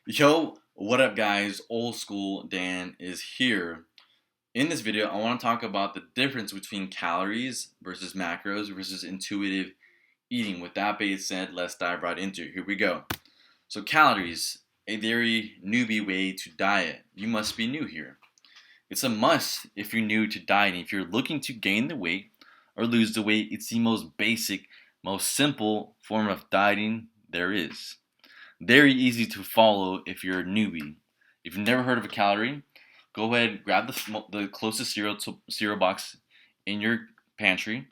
Yo, what up, guys? Old School Dan is here. In this video, I want to talk about the difference between calories versus macros versus intuitive eating. With that being said, let's dive right into it. Here we go. So, calories, a very newbie way to diet. You must be new here. It's a must if you're new to dieting. If you're looking to gain the weight or lose the weight, it's the most basic, most simple form of dieting there is. Very easy to follow if you're a newbie. If you've never heard of a calorie, go ahead, grab the closest cereal box in your pantry,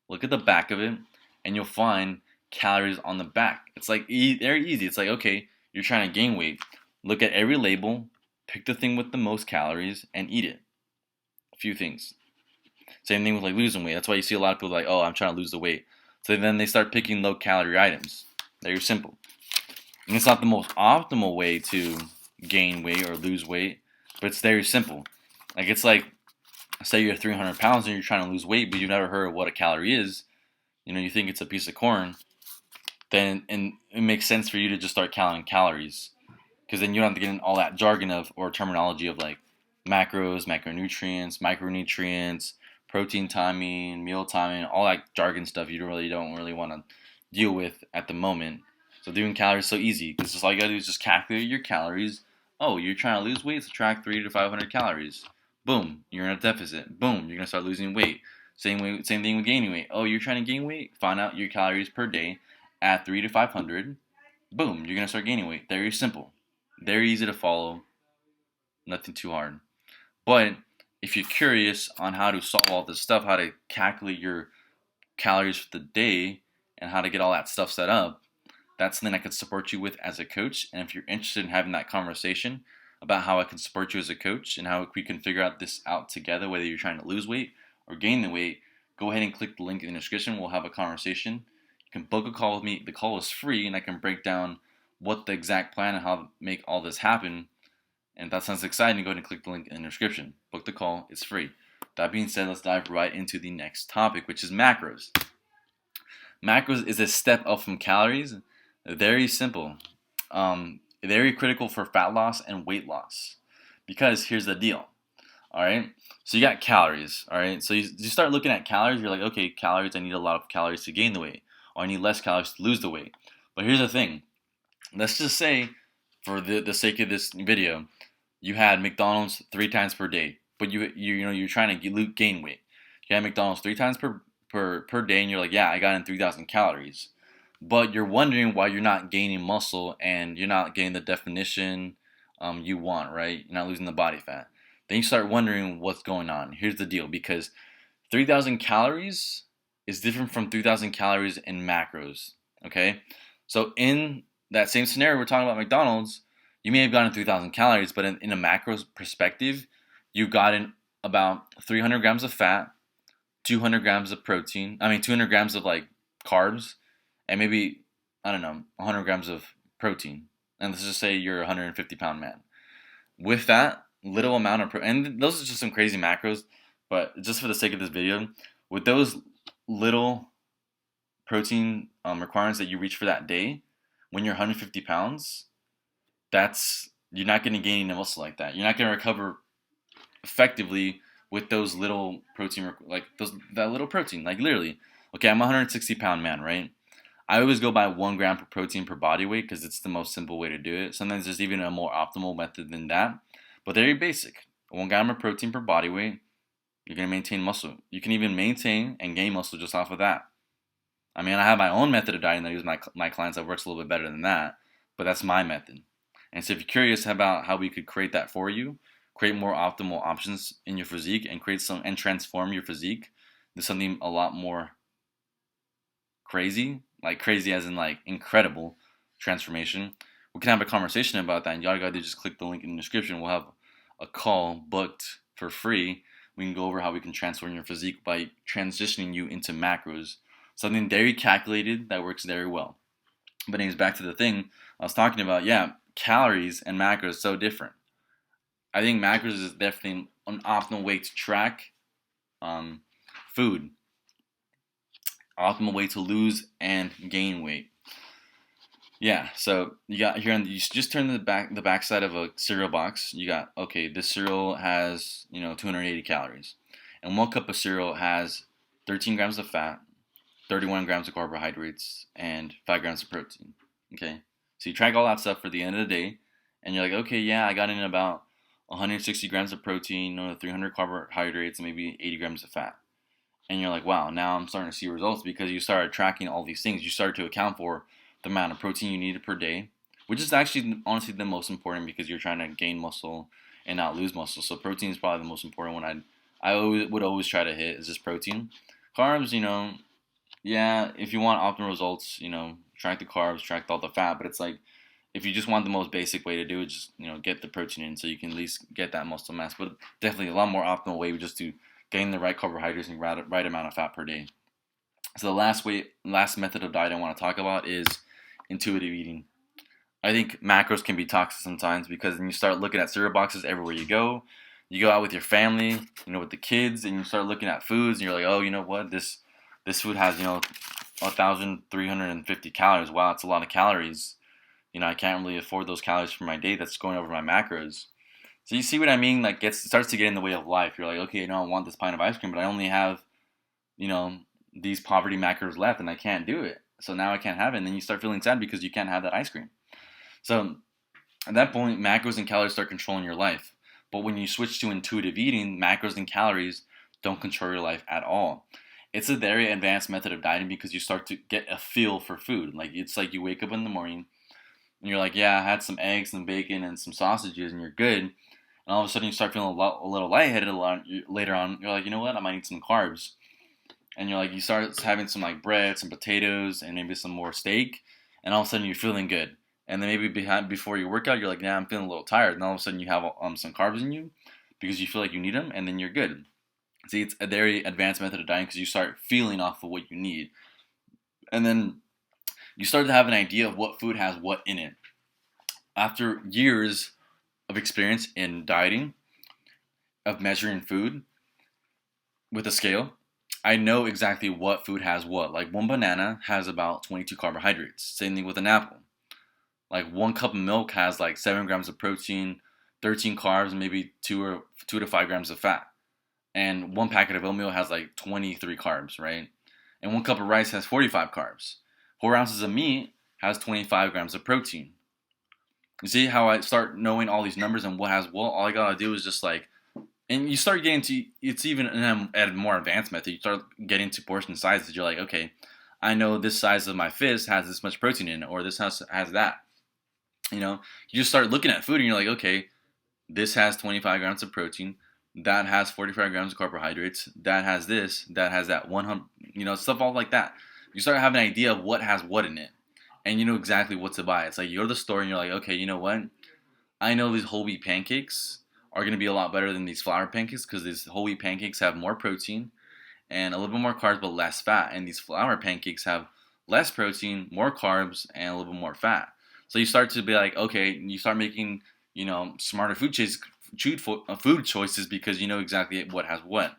look at the back of it, and you'll find calories on the back. It's like very easy. It's like, okay, you're trying to gain weight. Look at every label, pick the thing with the most calories, and eat it. A few things. Same thing with like losing weight. That's why you see a lot of people like, oh, I'm trying to lose the weight. So then they start picking low calorie items. They're simple. And it's not the most optimal way to gain weight or lose weight, but it's very simple. Like it's like, say you're 300 pounds and you're trying to lose weight, but you've never heard of what a calorie is. You think it's a piece of corn. Then and it makes sense for you to just start counting calories, because then you don't have to get in all that jargon of or terminology of like macros, macronutrients, micronutrients, protein timing, meal timing, all that jargon stuff you don't really want to deal with at the moment. So doing calories is so easy because just all you gotta do is just calculate your calories. Oh, you're trying to lose weight, subtract 300 to 500 calories. Boom, you're in a deficit. Boom, you're gonna start losing weight. Same thing with gaining weight. Oh, you're trying to gain weight. Find out your calories per day at 3 to 500. Boom, you're gonna start gaining weight. Very simple, very easy to follow. Nothing too hard. But if you're curious on how to solve all this stuff, how to calculate your calories for the day, and how to get all that stuff set up, that's something I could support you with as a coach. And if you're interested in having that conversation about how I can support you as a coach and how we can figure out this out together, whether you're trying to lose weight or gain the weight, go ahead and click the link in the description. We'll have a conversation. You can book a call with me. The call is free, and I can break down what the exact plan and how to make all this happen. And if that sounds exciting, go ahead and click the link in the description. Book the call. It's free. That being said, let's dive right into the next topic, which is macros. Macros is a step up from calories. Very simple. Very critical for fat loss and weight loss. Because here's the deal. All right. So you got calories. All right. So you start looking at calories. You're like, okay, calories. I need a lot of calories to gain the weight, or I need less calories to lose the weight. But here's the thing. Let's just say, for the sake of this video, you had McDonald's 3 times per day, but you're trying to gain weight. You had McDonald's 3 times per day, and you're like, yeah, I got in 3,000 calories. But you're wondering why you're not gaining muscle and you're not getting the definition you want, right? You're not losing the body fat. Then you start wondering what's going on. Here's the deal, because 3,000 calories is different from 3,000 calories in macros, okay? So in that same scenario we're talking about McDonald's, you may have gotten 3,000 calories, but in a macros perspective, you've gotten about 300 grams of fat, 200 grams of protein, 200 grams of like carbs, and maybe, I don't know, 100 grams of protein. And let's just say you're a 150-pound man. With that little amount of and those are just some crazy macros, but just for the sake of this video, with those little protein requirements that you reach for that day, when you're 150 pounds, that's you're not going to gain any muscle like that. You're not going to recover effectively with those little protein, that little protein. Like literally, okay, I'm a 160-pound man, right? I always go by 1 gram per protein per body weight because it's the most simple way to do it. Sometimes there's even a more optimal method than that, but very basic. 1 gram of protein per body weight, you're going to maintain muscle. You can even maintain and gain muscle just off of that. I have my own method of dieting that I use my clients that works a little bit better than that, but that's my method. And so if you're curious about how we could create that for you, create more optimal options in your physique and transform your physique into something a lot more crazy, like crazy as in like incredible transformation, we can have a conversation about that. And y'all gotta do just click the link in the description. We'll have a call booked for free. We can go over how we can transform your physique by transitioning you into macros, something very calculated that works very well. But anyways, back to the thing I was talking about. Yeah, calories and macros so different. I think macros is definitely an optimal way to track food, optimal way to lose and gain weight. Yeah, so you got here on you just turn the back side of a cereal box. You got okay, this cereal has 280 calories, and 1 cup of cereal has 13 grams of fat, 31 grams of carbohydrates, and 5 grams of protein. Okay, so you track all that stuff for the end of the day, and you're like, okay, yeah, I got in about 160 grams of protein, 300 carbohydrates, and maybe 80 grams of fat. And you're like, wow, now I'm starting to see results because you started tracking all these things. You started to account for the amount of protein you needed per day, which is actually honestly the most important because you're trying to gain muscle and not lose muscle. So protein is probably the most important one. Would always try to hit is just protein. Carbs, yeah, if you want optimal results, track the carbs, track all the fat. But it's like if you just want the most basic way to do it, just get the protein in so you can at least get that muscle mass. But definitely a lot more optimal way just to gain the right carbohydrates and right amount of fat per day. So the last method of diet I want to talk about is intuitive eating. I think macros can be toxic sometimes because then you start looking at cereal boxes everywhere you go. You go out with your family, with the kids, and you start looking at foods, and you're like, oh, you know what, this food has 1,350 calories. Wow, it's a lot of calories. I can't really afford those calories for my day. That's going over my macros. So you see what I mean? Like, starts to get in the way of life. You're like, okay, I want this pint of ice cream, but I only have, you know, these poverty macros left, and I can't do it. So now I can't have it, and then you start feeling sad because you can't have that ice cream. So at that point, macros and calories start controlling your life. But when you switch to intuitive eating, macros and calories don't control your life at all. It's a very advanced method of dieting because you start to get a feel for food. Like it's like you wake up in the morning and you're like, yeah, I had some eggs, some bacon, and some sausages, and you're good. And all of a sudden you start feeling a little lightheaded later on. You're like, you know what? I might need some carbs. And you're like, you start having some like bread, some potatoes, and maybe some more steak. And all of a sudden you're feeling good. And then maybe before your workout, you're like, yeah, I'm feeling a little tired. And all of a sudden you have some carbs in you because you feel like you need them, and then you're good. See, it's a very advanced method of dieting because you start feeling off of what you need. And then you start to have an idea of what food has what in it. After years of experience in dieting, of measuring food with a scale, I know exactly what food has what. Like one banana has about 22 carbohydrates. Same thing with an apple. Like 1 cup of milk has like 7 grams of protein, 13 carbs, and maybe 2 to 5 grams of fat. And one packet of oatmeal has like 23 carbs, right? And 1 cup of rice has 45 carbs. 4 ounces of meat has 25 grams of protein. You see how I start knowing all these numbers and what has what? All I gotta do is just like, and you start getting to, it's even at a more advanced method, you start getting to portion sizes. You're like, okay, I know this size of my fist has this much protein in it, or this has that. You just start looking at food and you're like, okay, this has 25 grams of protein, that has 45 grams of carbohydrates, that has this, that has that 100, stuff all like that. You start having an idea of what has what in it, and you know exactly what to buy. It's like you go to the store and you're like, okay, you know what? I know these whole wheat pancakes are going to be a lot better than these flour pancakes because these whole wheat pancakes have more protein and a little bit more carbs but less fat, and these flour pancakes have less protein, more carbs, and a little bit more fat. So you start to be like, okay, you start making smarter food choices because you know exactly what has what,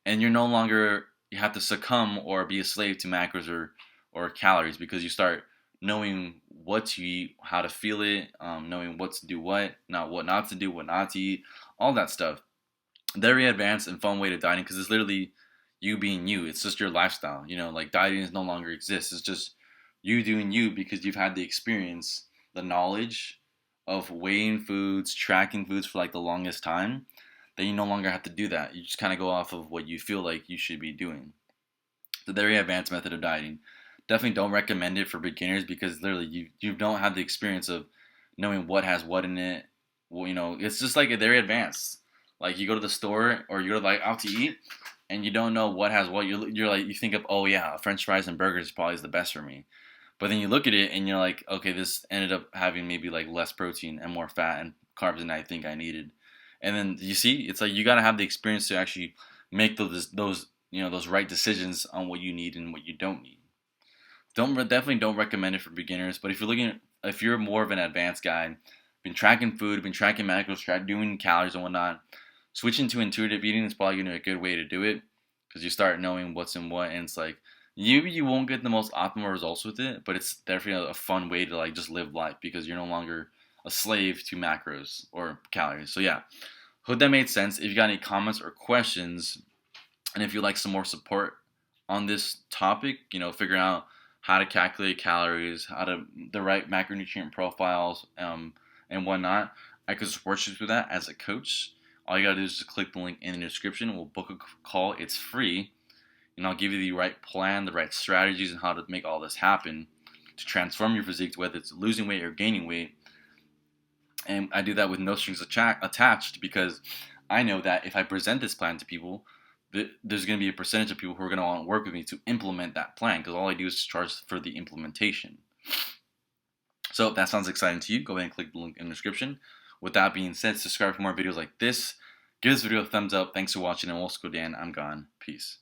and you're no longer you have to succumb or be a slave to macros or calories because you start knowing what to eat, how to feel it, knowing what to do, what not to do, what not to eat, all that stuff. Very advanced and fun way to dieting because it's literally you being you. It's just your lifestyle. Like dieting is no longer exists. It's just you doing you because you've had the experience, the knowledge of weighing foods, tracking foods for like the longest time. Then you no longer have to do that. You just kind of go off of what you feel like you should be doing. It's a very advanced method of dieting. Definitely don't recommend it for beginners because literally you don't have the experience of knowing what has what in it. Well, it's just like very advanced. Like you go to the store or you go like out to eat and you don't know what has what. You're like you think of, oh yeah, French fries and burgers probably is the best for me. But then you look at it and you're like, okay, this ended up having maybe like less protein and more fat and carbs than I think I needed. And then you see, it's like you gotta have the experience to actually make those right decisions on what you need and what you don't need. Definitely don't recommend it for beginners. But if you're more of an advanced guy, been tracking food, been tracking macros, doing calories and whatnot, switching to intuitive eating is probably gonna be a good way to do it because you start knowing what's in what, and it's like You won't get the most optimal results with it, but it's definitely a fun way to like just live life because you're no longer a slave to macros or calories. So yeah, hope that made sense. If you got any comments or questions, and if you'd like some more support on this topic, figuring out how to calculate calories, how to the right macronutrient profiles, and whatnot, I could support you through that as a coach. All you gotta do is just click the link in the description. We'll book a call. It's free, and I'll give you the right plan, the right strategies, and how to make all this happen to transform your physique, whether it's losing weight or gaining weight. And I do that with no strings attached because I know that if I present this plan to people, there's going to be a percentage of people who are going to want to work with me to implement that plan because all I do is charge for the implementation. So if that sounds exciting to you, go ahead and click the link in the description. With that being said, subscribe for more videos like this. Give this video a thumbs up. Thanks for watching, and Old School Dan, I'm gone. Peace.